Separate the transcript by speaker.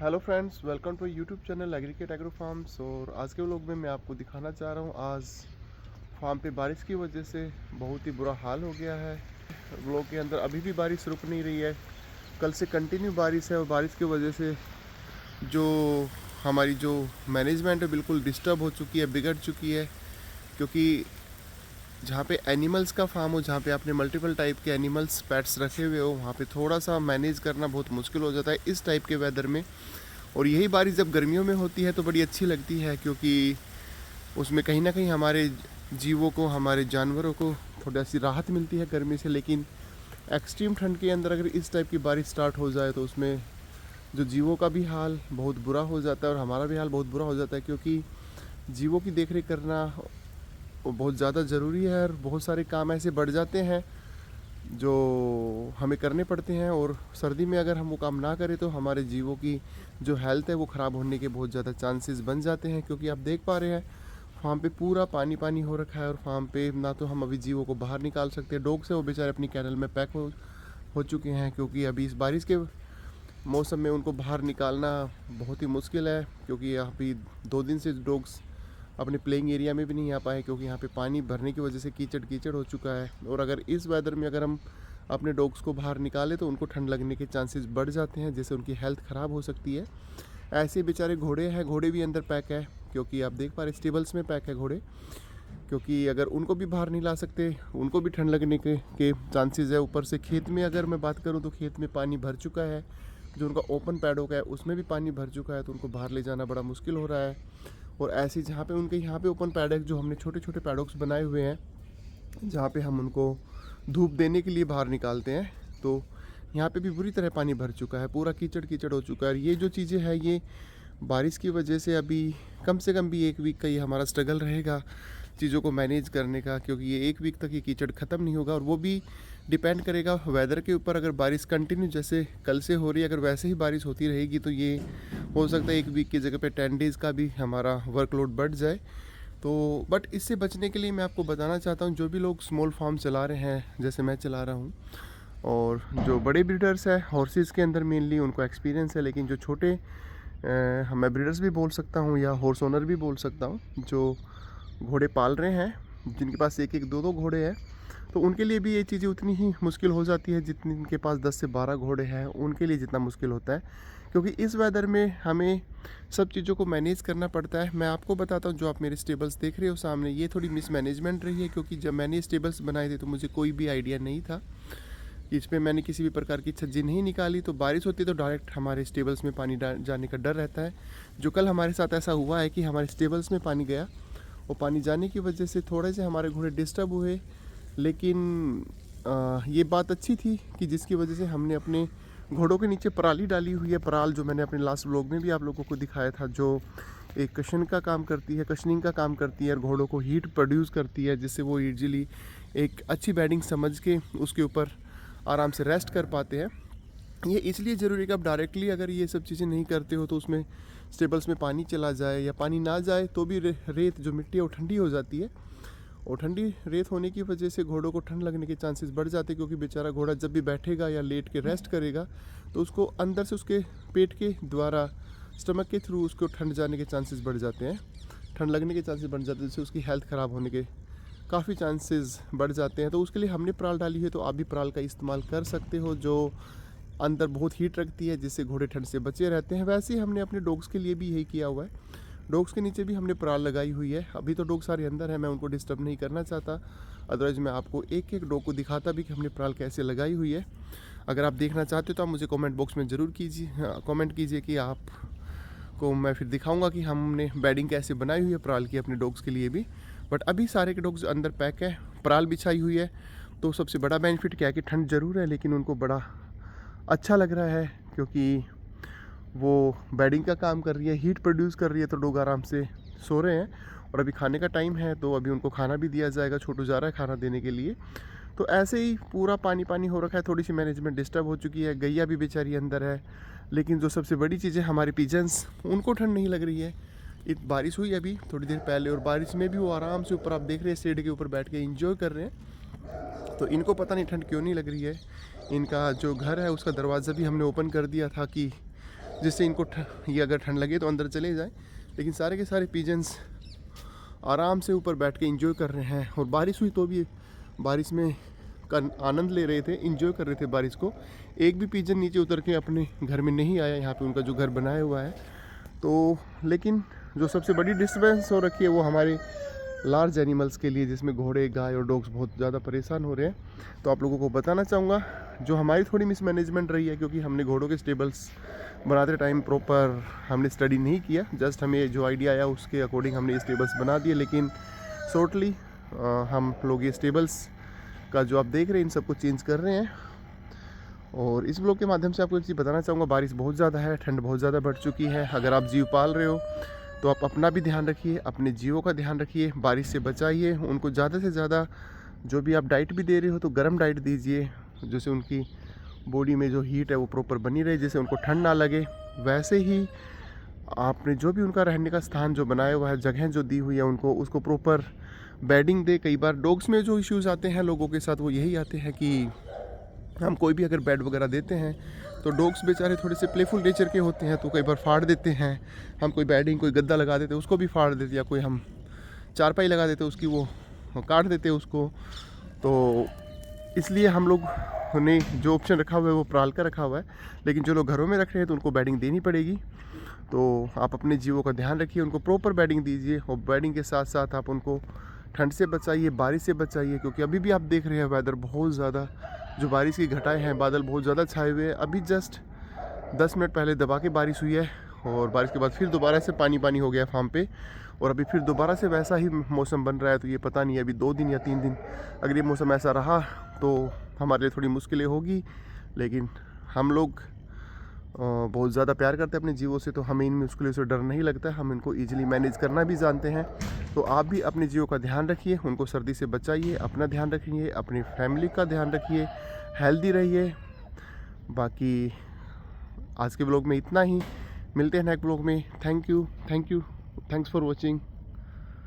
Speaker 1: Hello friends, welcome to YouTube channel Agricate agro farms. और आज के व्लॉग में मैं आपको दिखाना चाह रहा हूँ आज फार्म पे बारिश की वजह से बहुत ही बुरा हाल हो गया है। व्लॉग के अंदर अभी भी बारिश रुक नहीं रही है। कल से कंटिन्यू बारिश है और बारिश की वजह से जो हमारी जो मैनेजमेंट है बिल्कुल डिस्टर्ब हो चुकी है, बिगड़ चुकी है। क्योंकि जहाँ पे एनिमल्स का फार्म हो, जहाँ पे आपने मल्टीपल टाइप के एनिमल्स पेट्स रखे हुए हो, वहाँ पे थोड़ा सा मैनेज करना बहुत मुश्किल हो जाता है इस टाइप के वेदर में। और यही बारिश जब गर्मियों में होती है तो बड़ी अच्छी लगती है, क्योंकि उसमें कहीं ना कहीं हमारे जीवों को, हमारे जानवरों को थोड़ी सी राहत मिलती है गर्मी से। लेकिन एक्सट्रीम ठंड के अंदर अगर इस टाइप की बारिश स्टार्ट हो जाए तो उसमें जो जीवों का भी हाल बहुत बुरा हो जाता है और हमारा भी हाल बहुत बुरा हो जाता है। क्योंकि जीवों की देखरेख करना वो बहुत ज़्यादा ज़रूरी है और बहुत सारे काम ऐसे बढ़ जाते हैं जो हमें करने पड़ते हैं। और सर्दी में अगर हम वो काम ना करें तो हमारे जीवों की जो हेल्थ है वो ख़राब होने के बहुत ज़्यादा चांसेस बन जाते हैं। क्योंकि आप देख पा रहे हैं फार्म पे पूरा पानी पानी हो रखा है और फार्म पे ना तो हम अभी जीवों को बाहर निकाल सकते। डॉग से वो बेचारे अपनी कैनल में पैक हो चुके हैं, क्योंकि अभी इस बारिश के मौसम में उनको बाहर निकालना बहुत ही मुश्किल है। क्योंकि अभी 2 दिन से डॉग्स अपने प्लेइंग एरिया में भी नहीं आ पाए, क्योंकि यहाँ पे पानी भरने की वजह से कीचड़ कीचड़ हो चुका है। और अगर इस वेदर में अगर हम अपने डॉग्स को बाहर निकालें तो उनको ठंड लगने के चांसेस बढ़ जाते हैं, जिससे उनकी हेल्थ ख़राब हो सकती है। ऐसे बेचारे घोड़े हैं, घोड़े भी अंदर पैक है, क्योंकि आप देख पा रहे स्टेबल्स में पैक है घोड़े। क्योंकि अगर उनको भी बाहर नहीं ला सकते, उनको भी ठंड लगने के चांसेस है। ऊपर से खेत में अगर मैं बात करूँ तो खेत में पानी भर चुका है, जो उनका ओपन पैडॉक है उसमें भी पानी भर चुका है, तो उनको बाहर ले जाना बड़ा मुश्किल हो रहा है। और ऐसे जहाँ पे उनके यहाँ पे ओपन पैडॉक, जो हमने छोटे छोटे पैडॉक्स बनाए हुए हैं जहाँ पे हम उनको धूप देने के लिए बाहर निकालते हैं, तो यहाँ पे भी बुरी तरह पानी भर चुका है, पूरा कीचड़ कीचड़ हो चुका है। और ये जो चीज़ें हैं ये बारिश की वजह से अभी कम से कम भी 1 वीक का ये हमारा स्ट्रगल रहेगा चीज़ों को मैनेज करने का। क्योंकि ये 1 वीक तक ये कीचड़ ख़त्म नहीं होगा और वो भी डिपेंड करेगा वेदर के ऊपर। अगर बारिश कंटिन्यू जैसे कल से हो रही है, अगर वैसे ही बारिश होती रहेगी तो ये हो सकता है 1 वीक की जगह पे 10 डेज़ का भी हमारा वर्कलोड बढ़ जाए। तो बट इससे बचने के लिए मैं आपको बताना चाहता हूँ, जो भी लोग स्मॉल फार्म चला रहे हैं जैसे मैं चला रहा हूँ, और जो बड़े ब्रीडर्स हैं हॉर्सेस के अंदर मेनली उनको एक्सपीरियंस है। लेकिन जो छोटे मैं ब्रीडर्स भी बोल सकता हूँ या हॉर्स ओनर भी बोल सकता हूँ, जो घोड़े पाल रहे हैं, जिनके पास एक एक दो दो घोड़े हैं, तो उनके लिए भी ये चीज़ें उतनी ही मुश्किल हो जाती है जितनी इनके पास 10 से 12 घोड़े हैं उनके लिए जितना मुश्किल होता है। क्योंकि इस वेदर में हमें सब चीज़ों को मैनेज करना पड़ता है। मैं आपको बताता हूँ, जो आप मेरे स्टेबल्स देख रहे हो सामने, ये थोड़ी मिसमैनेजमेंट रही है। क्योंकि जब मैंने स्टेबल्स बनाए थे तो मुझे कोई भी आइडिया नहीं था, इस पर मैंने किसी भी प्रकार की छज्जी नहीं निकाली। तो बारिश होती है तो डायरेक्ट हमारे स्टेबल्स में पानी जाने का डर रहता है। जो कल हमारे साथ ऐसा हुआ है कि हमारे स्टेबल्स में पानी गया और पानी जाने की वजह से थोड़े से हमारे घोड़े डिस्टर्ब हुए। लेकिन ये बात अच्छी थी कि जिसकी वजह से हमने अपने घोड़ों के नीचे पराली डाली हुई है। पराल जो मैंने अपने लास्ट व्लॉग में भी आप लोगों को दिखाया था, जो एक कशन का काम करती है, कशनिंग का काम करती है और घोड़ों को हीट प्रोड्यूस करती है, जिससे वो ईजिली एक अच्छी बेडिंग समझ के उसके ऊपर आराम से रेस्ट कर पाते हैं। ये इसलिए ज़रूरी है कि आप डायरेक्टली अगर ये सब चीज़ें नहीं करते हो तो उसमें स्टेबल्स में पानी चला जाए या पानी ना जाए तो भी रेत जो मिट्टी है वो ठंडी हो जाती है। और ठंडी रेत होने की वजह से घोड़ों को ठंड लगने के चांसेस बढ़ जाते हैं। क्योंकि बेचारा घोड़ा जब भी बैठेगा या लेट के रेस्ट करेगा तो उसको अंदर से उसके पेट के द्वारा, स्टमक के थ्रू उसको ठंड जाने के चांसेस बढ़ जाते हैं, ठंड लगने के चांसेस बढ़ जाते हैं, जिससे उसकी हेल्थ ख़राब होने के काफ़ी चांसेस बढ़ जाते हैं। तो उसके लिए हमने पराल डाली है, तो आप भी पराल का इस्तेमाल कर सकते हो, जो अंदर बहुत हीट रखती है, जिससे घोड़े ठंड से बचे रहते हैं। वैसे ही हमने अपने डॉग्स के लिए भी यही किया हुआ है। डॉग्स के नीचे भी हमने पराल लगाई हुई है। अभी तो डॉग सारे अंदर हैं, मैं उनको डिस्टर्ब नहीं करना चाहता, अदरवाइज़ मैं आपको एक एक डॉग को दिखाता भी कि हमने पराल कैसे लगाई हुई है। अगर आप देखना चाहते हो तो आप मुझे कमेंट बॉक्स में ज़रूर कीजिए, कमेंट कीजिए कि आपको मैं फिर दिखाऊंगा कि हमने बेडिंग कैसे बनाई हुई है पराल की अपने डॉग्स के लिए भी। बट अभी सारे के डॉग्स अंदर पैक है, पराल बिछाई हुई है। तो सबसे बड़ा बेनिफिट क्या है कि ठंड ज़रूर है लेकिन उनको बड़ा अच्छा लग रहा है, क्योंकि वो बेडिंग का काम कर रही है, हीट प्रोड्यूस कर रही है, तो डॉग आराम से सो रहे हैं। और अभी खाने का टाइम है तो अभी उनको खाना भी दिया जाएगा, छोटू जा रहा है खाना देने के लिए। तो ऐसे ही पूरा पानी पानी हो रखा है, थोड़ी सी मैनेजमेंट डिस्टर्ब हो चुकी है। गैया भी बेचारी अंदर है। लेकिन जो सबसे बड़ी चीज़ है, हमारे पिजन्स, उनको ठंड नहीं लग रही है। बारिश हुई अभी थोड़ी देर पहले और बारिश में भी वो आराम से ऊपर, आप देख रहे हैं शेड के ऊपर बैठ के इंजॉय कर रहे हैं। तो इनको पता नहीं ठंड क्यों नहीं लग रही है। इनका जो घर है उसका दरवाज़ा भी हमने ओपन कर दिया था कि जिससे इनको ये अगर ठंड लगे तो अंदर चले जाए। लेकिन सारे के सारे पिजन्स आराम से ऊपर बैठ के एंजॉय कर रहे हैं। और बारिश हुई तो भी बारिश में का आनंद ले रहे थे, एंजॉय कर रहे थे बारिश को। एक भी पिजन नीचे उतर के अपने घर में नहीं आया, यहाँ पे उनका जो घर बनाया हुआ है। तो लेकिन जो सबसे बड़ी डिस्टर्बेंस हो रखी है वो हमारे लार्ज एनिमल्स के लिए, जिसमें घोड़े, गाय और डॉग्स बहुत ज़्यादा परेशान हो रहे हैं। तो आप लोगों को बताना चाहूँगा, जो हमारी थोड़ी मिसमैनेजमेंट रही है, क्योंकि हमने घोड़ों के स्टेबल्स बनाते टाइम प्रॉपर हमने स्टडी नहीं किया। जस्ट हमें जो आइडिया आया उसके अकॉर्डिंग हमने ये स्टेबल्स बना दिए। लेकिन शॉर्टली हम लोग ये स्टेबल्स का जो आप देख रहे हैं इन सबको चेंज कर रहे हैं। और इस ब्लॉग के माध्यम से आपको एक चीज़ बताना चाहूँगा, बारिश बहुत ज़्यादा है, ठंड बहुत ज़्यादा बढ़ चुकी है। अगर आप जीव पाल रहे हो तो आप अपना भी ध्यान रखिए, अपने जीवों का ध्यान रखिए, बारिश से बचाइए उनको। ज़्यादा से ज़्यादा जो भी आप डाइट भी दे रहे हो तो गर्म डाइट दीजिए, जिससे उनकी बॉडी में जो हीट है वो प्रॉपर बनी रहे, जिससे उनको ठंड ना लगे। वैसे ही आपने जो भी उनका रहने का स्थान जो बनाया हुआ है, जगह जो दी हुई है उनको, उसको प्रॉपर बेडिंग दे। कई बार डॉग्स में जो इश्यूज़ आते हैं लोगों के साथ वो यही आते हैं कि हम कोई भी अगर बेड वगैरह देते हैं तो डॉग्स बेचारे थोड़े से प्लेफुल नेचर के होते हैं, तो कई बार फाड़ देते हैं। हम कोई बेडिंग, कोई गद्दा लगा देते हैं उसको भी फाड़ देते, या कोई हम चारपाई लगा देते उसकी वो काट देते उसको। तो इसलिए हम लोग ने जो ऑप्शन रखा हुआ है वो प्राल का रखा हुआ है। लेकिन जो लोग घरों में रख रहे हैं तो उनको बेडिंग देनी पड़ेगी। तो आप अपने जीवों का ध्यान रखिए, उनको प्रॉपर बेडिंग दीजिए। और बेडिंग के साथ साथ आप उनको ठंड से बचाइए, बारिश से बचाइए, क्योंकि अभी भी आप देख रहे हैं वेदर बहुत ज़्यादा, जो बारिश की घटाएं हैं, बादल बहुत ज़्यादा छाए हुए हैं। अभी जस्ट 10 मिनट पहले दबा के बारिश हुई है, और बारिश के बाद फिर दोबारा से पानी पानी हो गया फार्म पे, और अभी फिर दोबारा से वैसा ही मौसम बन रहा है। तो ये पता नहीं है अभी 2 दिन या 3 दिन अगर ये मौसम ऐसा रहा तो हमारे लिए थोड़ी मुश्किलें होगी। लेकिन हम लोग बहुत ज़्यादा प्यार करते हैं अपने जीवों से, तो हमें इन मुश्किलों से डर नहीं लगता है। हम इनको ईजिली मैनेज करना भी जानते हैं। तो आप भी अपने जीवों का ध्यान रखिए, उनको सर्दी से बचाइए, अपना ध्यान रखिए, अपनी फैमिली का ध्यान रखिए, हेल्दी रहिए। बाकी आज के ब्लॉग में इतना ही, मिलते हैं नेक्स्ट ब्लॉग में। Thank you, thanks for watching.